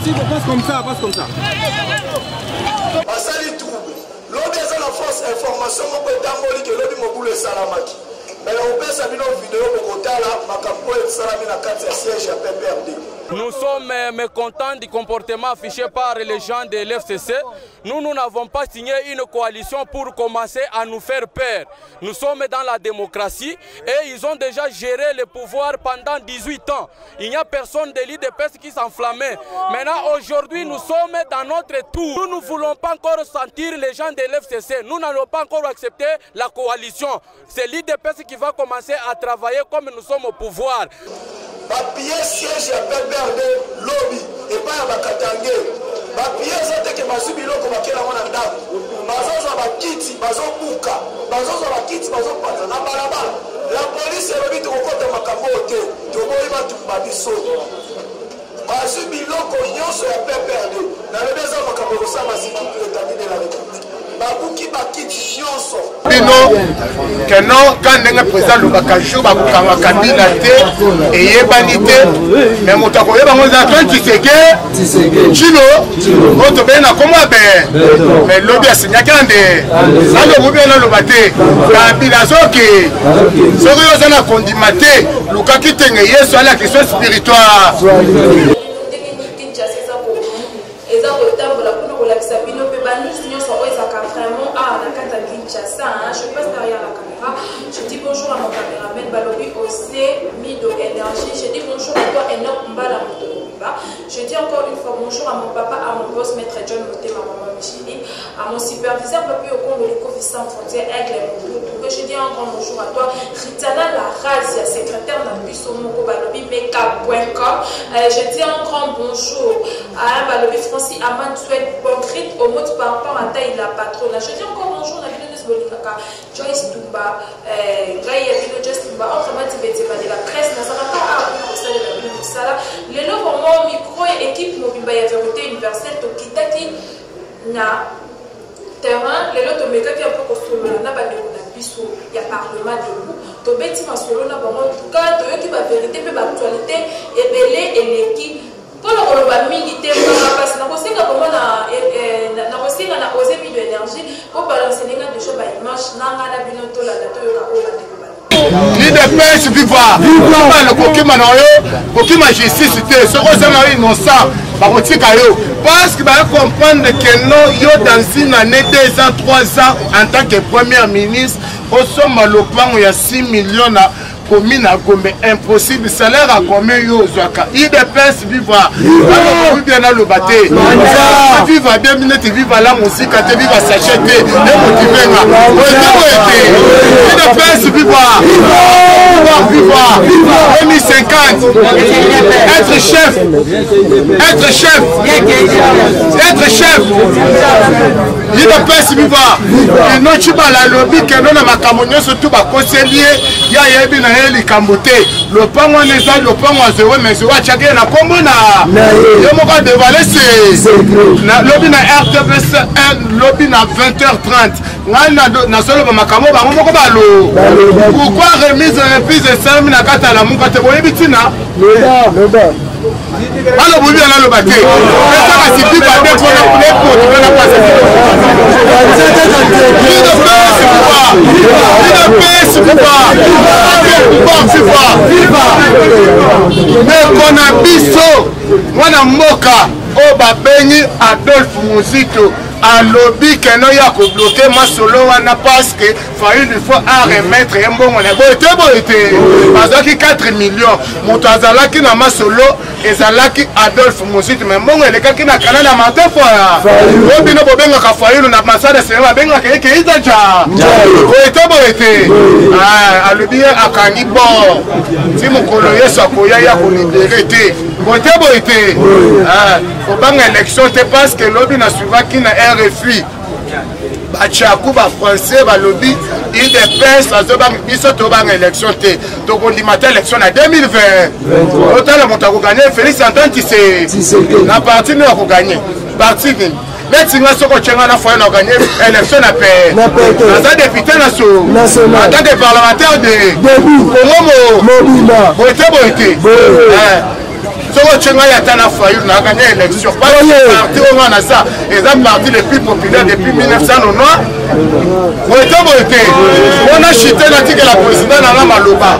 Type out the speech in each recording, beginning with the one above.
Si on passe comme ça, passe comme ça. Asali trouble. L'homme est la force information, on peut d'abord que l'homme est boule salamaki. Mais on peut savoir une vidéo pour côté là, ma campagne est salamé dans 4 sièges à PPRD. Nous sommes mécontents du comportement affiché par les gens de l'FCC. Nous n'avons pas signé une coalition pour commencer à nous faire peur. Nous sommes dans la démocratie et ils ont déjà géré le pouvoir pendant 18 ans. Il n'y a personne de l'IDPS qui s'enflammait. Maintenant, aujourd'hui, nous sommes dans notre tour. Nous ne voulons pas encore sentir les gens de l'FCC. Nous n'allons pas encore accepter la coalition. C'est l'IDPS qui va commencer à travailler comme nous sommes au pouvoir. Papier siège à PPRD lobby et pas à Bakatangé. Papier c'est que ma subilo comme akela mwana ndako. Bazozo bakiti, bazobuka, bazozo bakiti, bazopanza na balabala. La police est lobby to kokota makambo te. To boyiba tu babiso. Ma subilo ko nyonso ya PPRD. Na le bezo makambo ko sama sikitu établi de la République. Babuki bakiti nyonso. Bino que non quand ndenge président Lubakajou bakukanga Kabila te et yebanité mais moto ko yeba ngoza Tshisekedi Chilo moto bena comment ben mais lobby asinyakande salo mubena lobate Kabila soki soki yozana kondimate lukaki tenge Yesu ala question spirituelle. Je passe derrière la caméra, je dis bonjour à mon caméraman Balobi Osé Mido Énergie, je dis bonjour à toi Enoch Mbala Motokobiba, je dis encore une fois bonjour à mon papa, à mon boss maître John Moté, ma maman Micheli, à mon superviseur Papi Okondo Liko Vissan Frontière Aigle Moutoutou, je dis un grand bonjour à toi Ritana Larazia, secrétaire d'Ambiso Moko Balobi Meka.com, je dis un grand bonjour à Balobi Francis Aman Soued Bongrit au mot par rapport à taille la patronne, je dis encore bonjour à Joyce Tumba, Gaïa Vino Joyce Tumba, autrement de la presse, n'a pas les lots pour mon micro et équipe mobile ya vérité universelle to kitaki na terrain les lots to meka qui a peu construire na ba de na biso ya parlement de vous to beti masolo na bango ka to yoki ba vérité pe ba actualité ebele eleki pour le ba milité parce na kosenga comment na kosenga na oser bi de énergie pour balancer les de choses ba image na ngana bino to la to yoka o ba l'IDPS viva le kokima na yo kokima justice te soko sana innocent bakotika yo parce que ba comprendre que non yo dans une année 2 ans 3 ans en tant que premier ministre au sommet le plan ya 6 millions na commune à Gombe impossible salaire à combien yo zwaka IDPS viva oui bien dans le baté viva 2 minutes viva la musique te viva s'acheter et motiver IDPS viva viva 2050 être chef IDPS viva et non tu vas la lobby que non na makambo surtout ba conseiller ya yebi na likambote le pango neza le pango zéro mais zéro chacun na kombo na yo moko dévaler c'est na lobby na RTBS lobby na 20h30 ngana na solo ba makambo ba moko ba lo pourquoi remise de 5 na kata la muka te boyebi tina le alors vous bien là le bateau ça va si pas des pour la passer mais qu'on a biso mwana mboka o babenyi Adolphe Muzito a lobby que non ya ko bloquer ma solo wana parce que il faut à remettre un bon on a boité parce que 4 millions moto azalaki na ma solo ezalaki Adolphe Muzito mais bon ele kaki na kanala matin fois lobby no bobenga ka faïlu na masada c'est ba benga ke izaja boité ah a lobby akangi bon si mokolo yeso akoya ya ko libérer te boité ah obanga élection te parce que lobby na suivaki na RFI bachaku ba français ba lobby IDPS azoba biso to banga élection te to kondimata élection na 2020 otala monta ko gagner Félix Antoine Tshisekedi na parti no ko gagner parti ni metinga soko chenga na fois na gagner élection na paix na député national en tant que parlementaire de Congo Mobimba boité soko tchenga ya tana fayu na gagné élection parti au Manasa et ça parti le plus populaire depuis 1990 on a chuté l'article la président Nana Maloba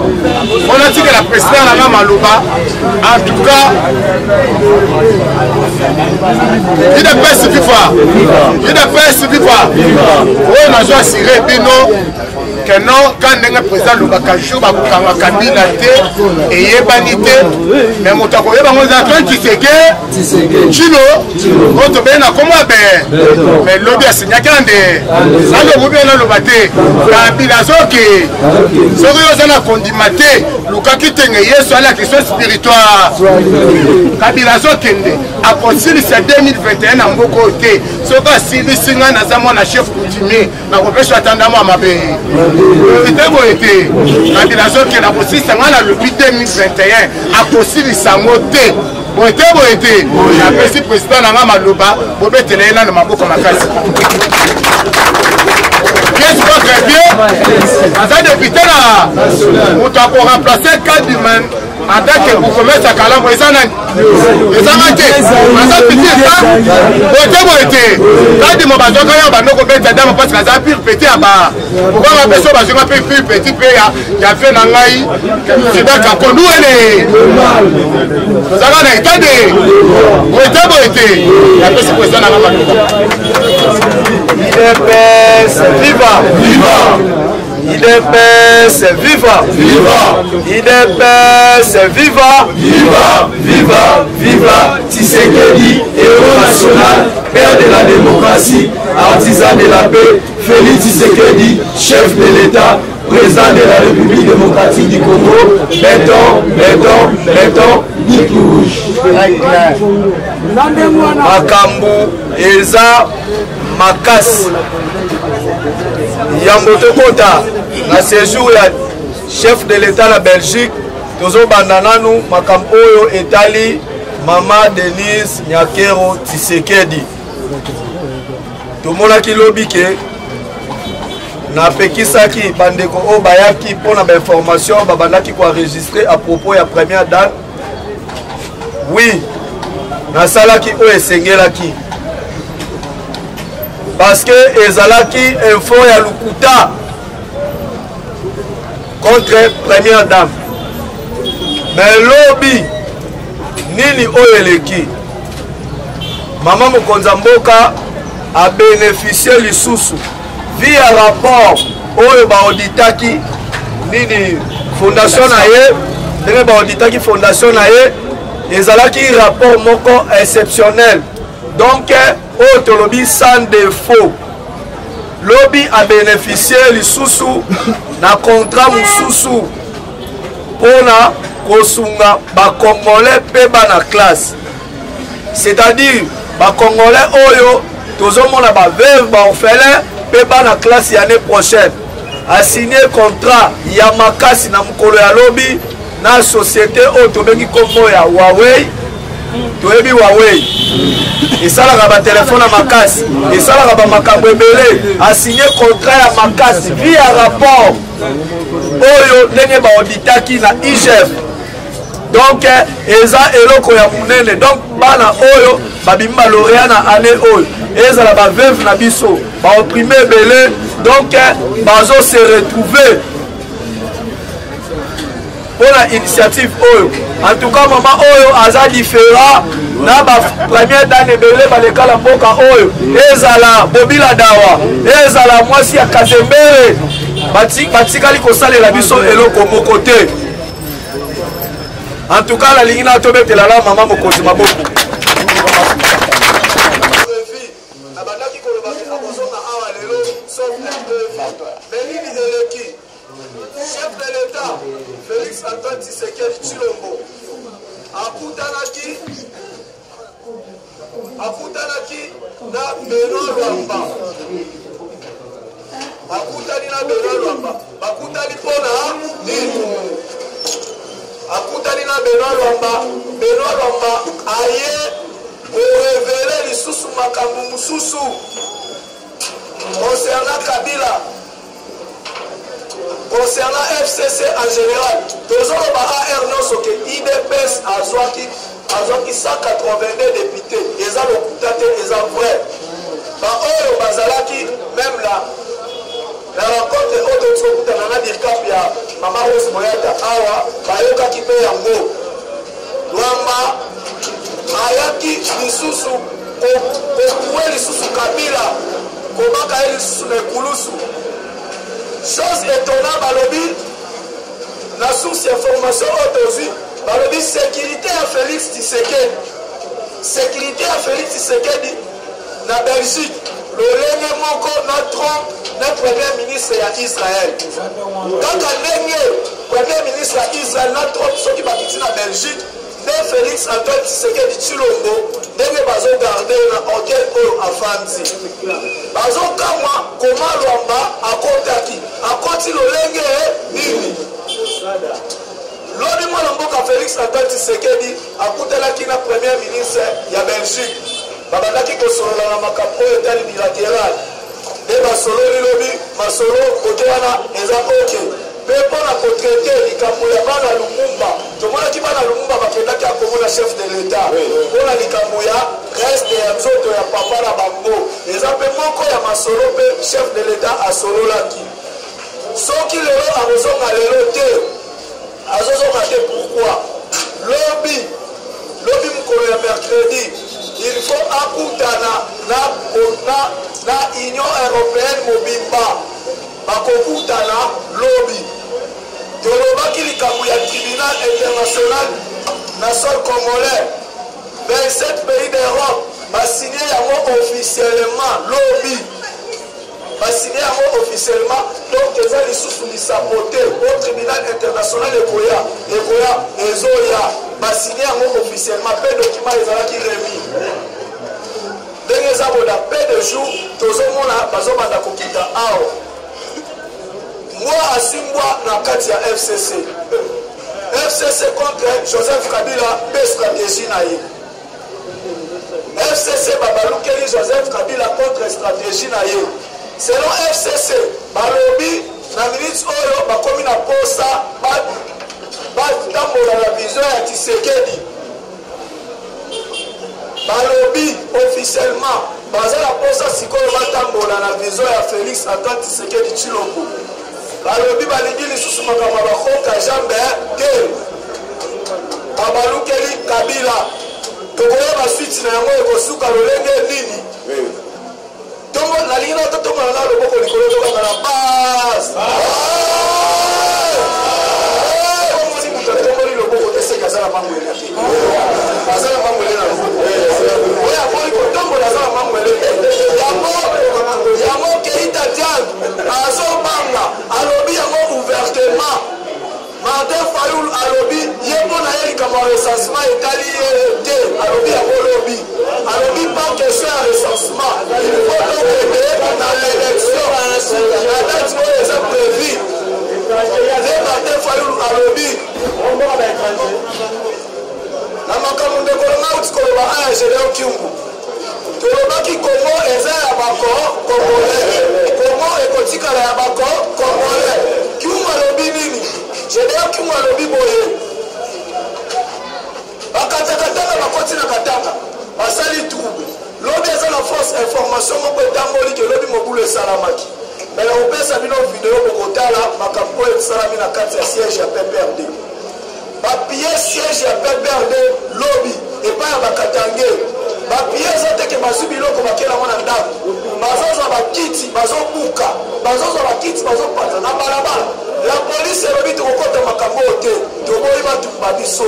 on a dit que la présidente Nana Maloba en tout cas il est pas suffisant on a joué assuré bino que non, quand le président Lubaka joue, il y a Kabila et Yebanité, mais mon temps qu'on est en train de se faire, Chilo, on te met comment mais l'objet c'est qu'il y a ça le gouvernement le batté, Kabila Zoki, Sorio Zana Kondimaté, Lukaki Tenge, sur la question spirituelle, Kabila Zoki, à possible c'est 2021 en beau côté, ce que si les Singa n'a pas chef coutumier, ma repêche attendant à ma paix. Kabila Zoki na posisi ngana le 2021 akosili sango te boete na pesi président na Maloba bobetela ena na maboko makasi qu'est-ce que très bien asa député na moto ako remplacer Kadiman en tant que gouvernement Sakalambo ezana te asa petit ça boete Kadi mo bazoka ya banoko beta dama parce que asa pire petit aba pourquoi beso bazoka pire petit pe ya fait na ngai kidaka konduele zaka na itade boete ya pesi président na Maloba IDPS viva! Viva! IDPS viva! Viva! IDPS viva! Viva! Viva! Viva! Tshisekedi, héros national, père de la démocratie, artisan de la paix, Félix Tshisekedi, chef de l'État, président de la République démocratique du Congo, béton, Nick Rouge. Makambu, Eza, Makasi Yamboto Kota na séjour ya chef de l'État la Belgique tozo bandana nous makambo oyo etali Mama Denise Nyakero Tshisekedi tomona ki lobike na pekisaki bandeko o bayaki pona ba information babandaki ko enregistrer à propos ya première date oui na salaki o esengelaki parce que ezalaki info ya lukuta contre première dame mais lobi nini oyo eleki mama mokonza mboka a bénéficié lisusu via rapport oyo baoditaki nini fondation na ye ndenge baoditaki fondation na ye ezalaki rapport moko exceptionnel donc autolobie sans défaut lobby a bénéficié lisusu na contrat mususu pona kosunga ba congolais pe bana classe c'est-à-dire ba congolais oyo tozomona ba veuve ba orphelin pe bana classe l'année prochaine a signé contrat ya makasi na mukolo ya lobby na société oyo tobengi kombo ya Huawei toyebi Huawei esalaka ba telefone ya makasi esalaka ba makambo ebele a signé contrat ya makasi via rapport oyo ndenge baoditaki na IGF donc eza eloko ya munene donc bana oyo babimi lauréat na année oyo ezala ba veuve na biso ba opprimé ebele donc bazo se retrouver pour la initiative oyo en tout cas maman oyo aza différent na ba première dame belé ba lekala mboka oyo ezala bobila dawa ezala mwasi ya kazembere batikali kosalela biso eloko moko te en tout cas la ligne na tobetela la maman mokonzi maboko chef de l'État, Félix Antoine Tshisekedi Tshilombo, akutanaki na Benoît Lwamba. Akutani na Benoît Lwamba. Bakutani pona nini? Akutani na Benoît Lwamba. Benoît Lwamba aye révéler lisusu makambo mususu concernant Kabila. Concernant FCC en général, tous les AR non que IDPS azwaki 182 députés eza lokuta te eza vrai baoyo bazalaki même la rencontre oyo tokutana na dirkap ya mama Rose Moyata awa bayokaki mpe yango Lwamba ayaki lisusu kokuwe lisusu Kabila kobaka ye lisusu na ekulusu chose étonnant balobi na source information oyo tozwi balobi sécurité ya Félix Tshisekedi na Belgique lolenge moko na Trump na premier ministre ya Israël kaka ndenge premier ministre ya Israël na Trump soki bakiti na Belgique nde Félix Antoine Tshisekedi Tshilombo ndenge bazogarde na hotel oyo afandi bazokamwa koma Lwamba akoti lolenge nini lobi mwana mboka Félix Antoine Tshisekedi akutelaki na premier ministre ya Belgique babandaki kosolola na makambo oyo etali bilatéral nde basololi lobi masolo kote wana eza oke mpe mpona kotraite likambo ya bana Lumumba tomonaki bana Lumumba bakendaki akomona chef de l'État mpona likambo ya reste ya nzoto ya papa na bango eza mpe moko ya masolo mpe chef de l'État asololaki soki lelo akozonga lelo te azozonga te pourquoi lobi mokolo ya mercredi il faut akutana na Union Européenne mobimba bakokutana lobi tolobaki likambo ya tribunal international na sol congolais 27 pays d'Europe basigné yango officiellement lobi basigné yango officiellement donc eza lisusu lisapote au tribunal international ekoya ezoya basigné yango officiellement mpe document ezalaki remis ndenge eza boda pe de jour tozomona bazobanda kokita awa mwa asimbwa na kati ya FCC contre Joseph Kabila mpe stratégie na ye FCC babalukeli Joseph Kabila contre stratégie na ye selon FCC balobi na minute oyo bakomi na posa batambola na vision ya Tshisekedi balobi officiellement baza na posa sikoyo batambola na vision ya Félix Antoine Tshisekedi Tshilombo balobi balingi lisusu makambo bakoka jambe te babalukeli Kabila tokoyeba switch na yango ekosuka lolenge nini tongo nalingi na totongola na loboko likolo tokanga na base omoni moto atongoli loboko te seki aza na mangwele te aza na mangwele na loboko oyo akoli kotongola aza na mangwele te yango Keita Diagne azobanga alobi yango ouvertement Martin Fayulu alobi ye mpona ye likambo ya recensement etali ye te alobi yango lobi alobi pas question ya recensement il faut donc ete na l'élection na date oyo eza prévu nde Martin Fayulu alobi na makambo ndekolonga uti koloba aya Gédéon Kyungu tolobaki Congo eza ya bakongolais Congo ekotikala ya bakongolais Kyungu alobi nini Gédéon Kyungu alobi boye bakatakataka bakoti na kataka basali trouble lobi eza na force information moko etamboli ke lobi mobulu esalamaki me na kopesa bino video bokotala makambo oyo esalami na kati ya siège ya PPRD bapie siège ya PPRD lobi epai ya bakatange bapie eza teke bazwi biloko bakelango na ndako bazozwa bakiti bazobuka bazozwa bakiti bazopanza na balabala la police elobi tokokota makambo oyo te toboyi batumba biso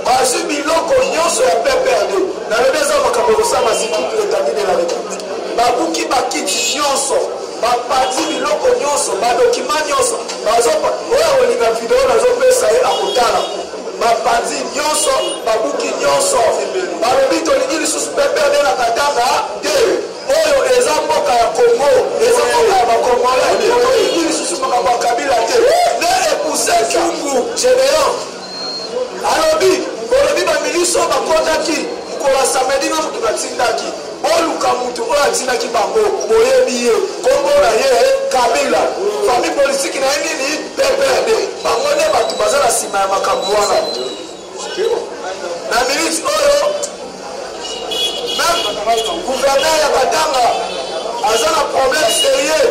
bazwi biloko nyonso ya PPRD nalobi eza makambo ekosala zikutu établi de la république babuki bakiti nyonso bapati biloko nyonso badokima nyonso oyo akolinga video nazopesa ye akotala bapati nyonso babuki nyonso balobi tolingi lisusu PPRD na katanga te oyo eza mboka ya Congo eza mboka ya bakongolais tolingi lisusu makambo ya Kabila te nde epuse Kyungu Gédéon alobi bolobi bamiliso bakotaki mkola samedi na mutu batindaki oluka mutu oyo atindaki bango boyebi ye kombo na ye Kabila famille politique na ye nini PPRD bango nde bato baza na nsima ya makambo wana na minute oyo même gouverneur ya Katanga aza na problème sérieux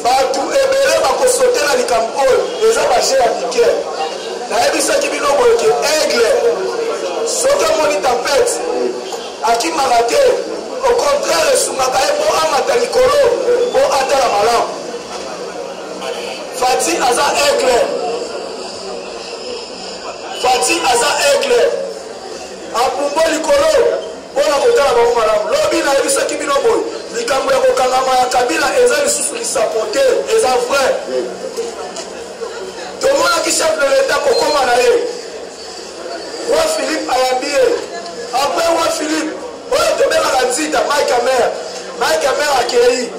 bato ebele bakosotela likambo oyo eza baje ya mike nayebisaki bino boye ke aigle soki amoni tempete akimaka te au contraire esungaka ye mpo amata likolo mpo atala malamu Fati aza aigle Fati aza aigle apumbo likolo mpona kotala bango malamu lobi nayebisaki bino boye likambo ya kokangama ya Kabila eza lisusu lisapote eza vrai tomonaki chef de l'état kokoma na ye roi Philippe ayambi ye après roi Philippe oyo tobengaka nzita Mike Amer akei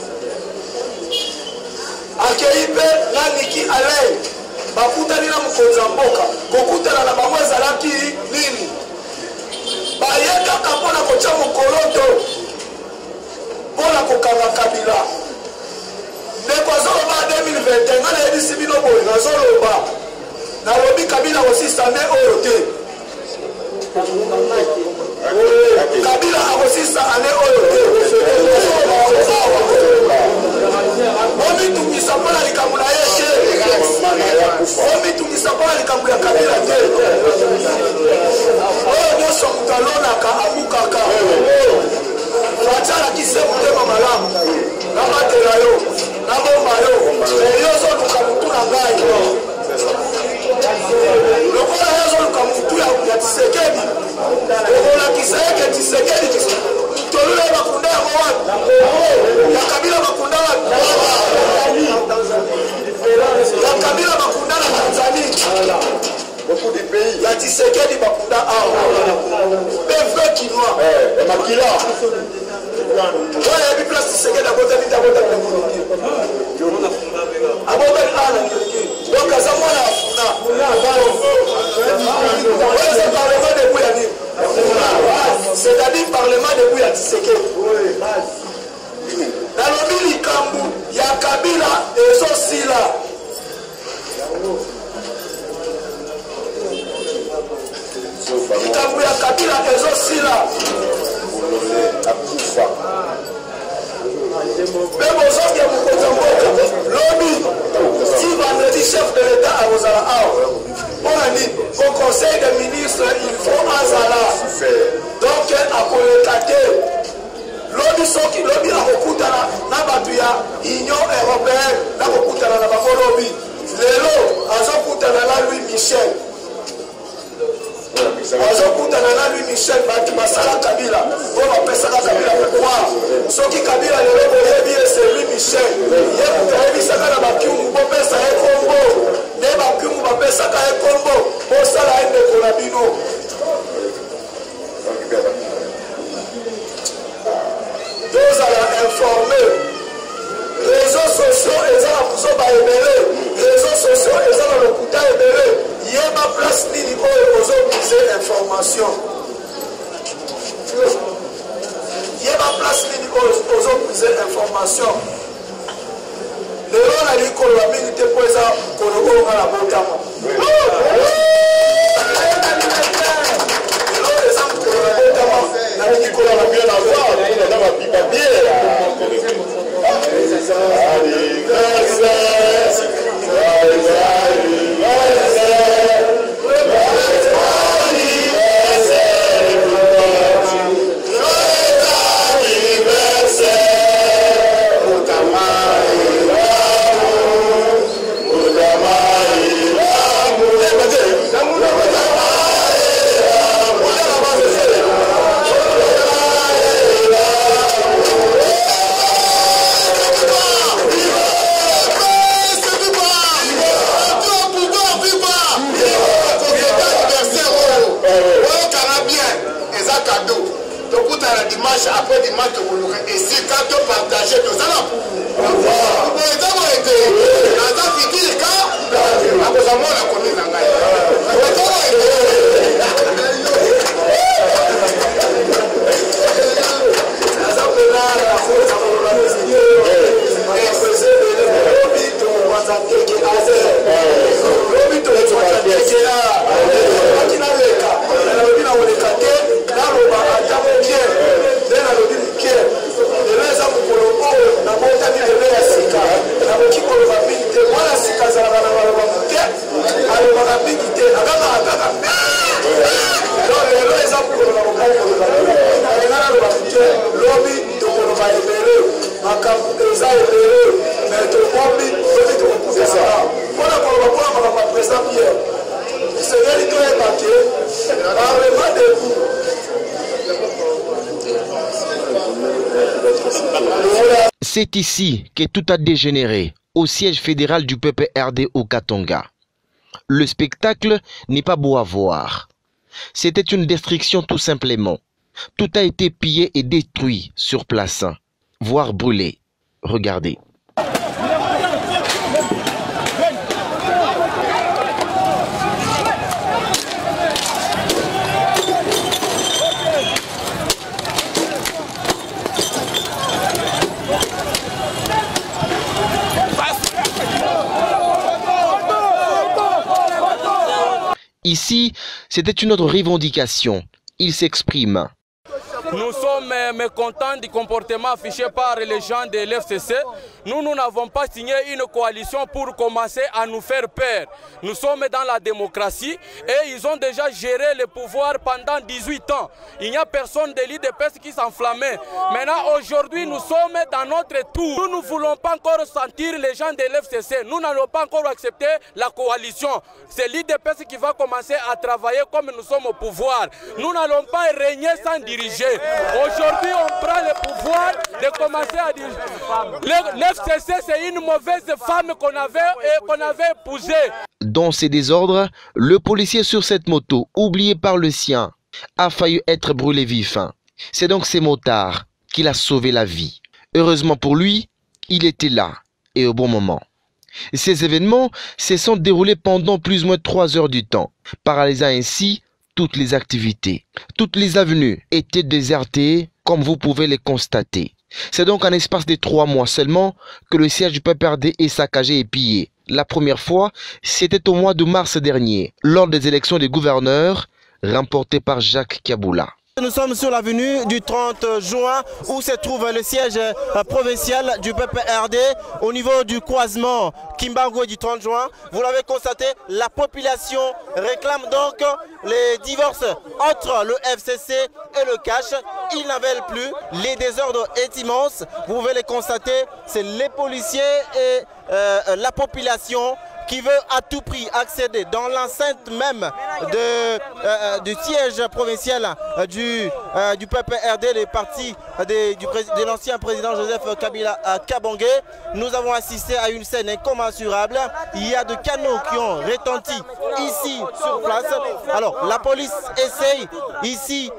mpe na Niki Alain bakutani na mokonzi ya mboka kokutana na bango ezalaki nini baye kaka mpona kotya mokoloto mpona kokanga Kabila ndeko azoloba 2021 nga nayebisi bino boye nazoloba nalobi Kabila kosisane oyo te Kabila akosisa ane oyo te omitungisa mpona likambo na ye te omitungisa mpona likambo ya Kabila te oyo nyonso moto alonaka abukaka batyalakise motema malamu nabatela yo nabomba yo yo ozoluka motu na ngai lokola yo ozoluka motu ya Tshisekedi okolakisa eke Tshisekedi tolula bakunda yango wapi ya Kabila bakunda wapi ya Kabila bakunda na Tanzanie beaucoup de pays ya Tshisekedi bakunda awa bevre kinois makila oyo yebi place Tshisekedi abotani te abotani abotani ana donc aza mwana ya funa oyo eza parlement debout ya nini c'est-à-dire parlement debout ya Tshisekedi nalobi likambo ya Kabila ezosila likambo ya Kabila ezosila mpe bozoki ya mokonzi ya mboka lobi si vendredi chef de l'état akozala awa mpona nini au conseil des ministres il faut azala donc akoleka te lobi soki lobi akokutana na bato ya union européenne nakokutana na bango lobi lelo azokutana na Louis Michel azokutana na Louis Michel bato basala Kabila mpo bapesaka Kabila pouvoir soki Kabila lelo boyebi ese Louis Michel ye moto ayebisaka na bakiumu bopesa ye kombo nde bakiumu bapesaka ye kombo bosala ye ndeko na bino tozala informe réseaux sociaux eza na kuzoba ebele réseaux sociaux eza na lokuta ebele yeba place nini oyo ozomise information yeba place nini oyo ozomise information lelo na likolo ya mingi te mpo eza kolo oyo nga na botama lelo eza mokolo na botama na likolo na bien na après dimanche de et si quand on partage tout ça là pour exemple été dans un petit cas à cause de moi la commune en gagne Robito C'est ici que tout a dégénéré, au siège fédéral du PPRD au Katanga. Le spectacle n'est pas beau à voir. C'était une destruction tout simplement. Tout a été pillé et détruit sur place, voire brûlé. Regardez. Ici, c'était une autre revendication. Il s'exprime. Nous sommes mécontents du comportement affiché par les gens de l'FCC. Nous n'avons pas signé une coalition pour commencer à nous faire peur. Nous sommes dans la démocratie et ils ont déjà géré le pouvoir pendant 18 ans. Il n'y a personne de l'IDPS qui s'enflammait. Maintenant, aujourd'hui, nous sommes dans notre tour. Nous ne voulons pas encore sentir les gens de l'FCC. Nous n'allons pas encore accepter la coalition. C'est l'IDPS qui va commencer à travailler comme nous sommes au pouvoir. Nous n'allons pas régner sans diriger. Aujourd'hui, on prend le pouvoir de commencer à diriger. L'FCC, c'est une mauvaise femme qu'on avait épousée. Dans ces désordres, le policier sur cette moto, oublié par le sien, a failli être brûlé vif. C'est donc ces motards qu'il a sauvé la vie. Heureusement pour lui, il était là et au bon moment. Ces événements se sont déroulés pendant plus ou moins 3 heures du temps, paralysant ainsi toutes les activités. Toutes les avenues étaient désertées, comme vous pouvez les constater. C'est donc en espace de 3 mois seulement que le siège du PPRD est saccagé et pillé. La première fois, c'était au mois de mars dernier, lors des élections des gouverneurs, remportées par Jacques Kaboula. Nous sommes sur l'avenue du 30 juin où se trouve le siège provincial du PPRD au niveau du croisement Kimbango du 30 juin. Vous l'avez constaté, la population réclame donc les divorces entre le FCC et le cash. Ils n'en veulent plus. Les désordres est immense. Vous pouvez les constater. C'est les policiers et la population qui veut à tout prix accéder dans l'enceinte même du siège provincial du PPRD, les partis de l'ancien président Joseph Kabila Kabangé. Nous avons assisté à une scène incommensurable. Il y a de canons qui ont retenti ici sur place. Alors la police essaye ici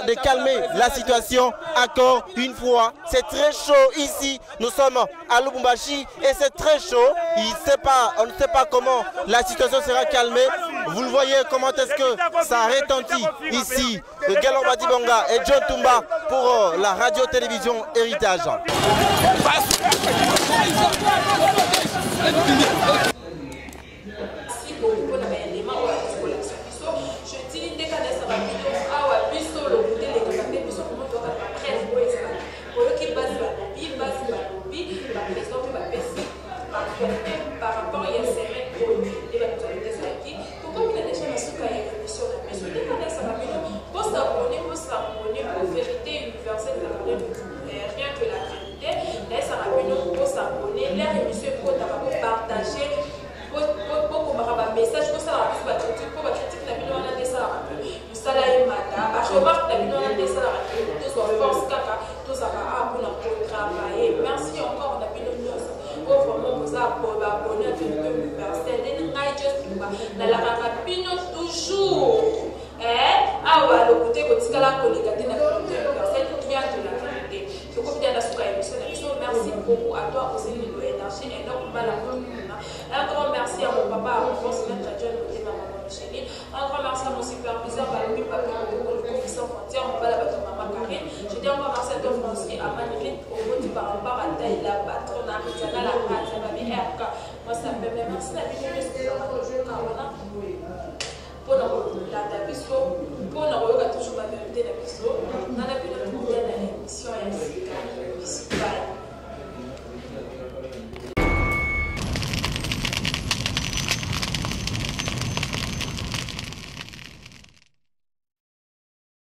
de calmer la situation encore une fois. C'est très chaud ici. Nous sommes à Lubumbashi et c'est très chaud. On ne sait pas comment la situation sera calmée. Vous le voyez comment est-ce que ça retentit ici. Galomba Dibonga et John Tumba pour la radio-télévision Héritage. Par rapport à ces produits et la qui pourquoi il a déjà la soupe à l'émission de la maison des pour s'abonner pour vérité universelle rien que la vérité là ça rappelle pour s'abonner leur émission pour partager pour message pour ça pour critique la vidéo on a des ça nous ça là et mata parce que voir la vidéo on a des ça là tous en force caca tous à pour travailler merci encore on a bien vraiment vous abonner à une personne dans la rapine toujours ah ouais le côté que tu as la collègue de la personne qui vient de la vérité je crois bien la émission merci beaucoup à toi aussi de l'énergie énormément un grand merci à mon papa à mon boss maître John et ma maman Micheline un grand merci à mon superviseur Balobi Papa pour le commissaire frontière on va la battre maman Karine je dis encore merci à toi Francis à Manifit au vote par rapport à taille la patronne artisanale la race ma vie RK moi ça me met merci la vidéo sur le jeu Carona pour la biso pour la toujours ma vérité la biso